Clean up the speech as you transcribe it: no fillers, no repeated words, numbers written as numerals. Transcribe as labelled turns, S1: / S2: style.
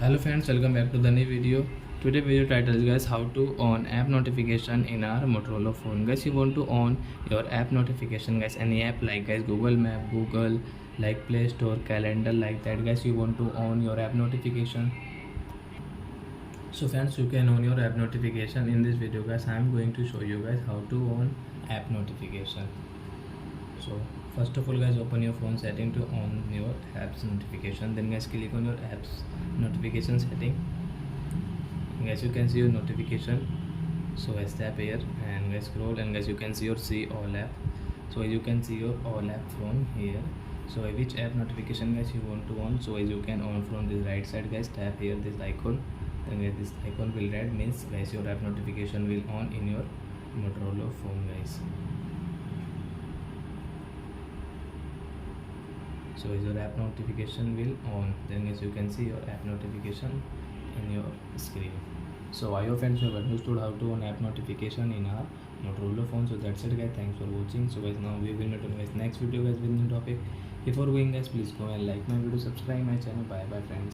S1: Hello friends, welcome back to the new video. Today video title is guys how to on app notification in our Motorola phone. Guys, you want to on your app notification guys, any app like guys Google Map, Google, like Play Store, calendar, like that guys, you want to on your app notification. So friends, you can on your app notification. In this video guys, I am going to show you guys how to on app notification. So first of all guys, open your phone setting to on your apps notification. Then guys, click on your apps notification setting. Guys, you can see your notification. So guys, tap here and guys scroll, and guys you can see your see all app. So as you can see your all app from here. So which app notification guys you want to on. So as you can on from this right side guys, tap here this icon. Then guys, this icon will red means guys your app notification will on in your Motorola phone guys. So as your app notification will on, then as you can see your app notification in your screen. So I hope friends you have understood how to on app notification in our Motorola phone. So that's it guys, thanks for watching. So guys, now we will meet on guys next video guys with new topic. Before going guys, please go and like my video, subscribe my channel. Bye bye friends.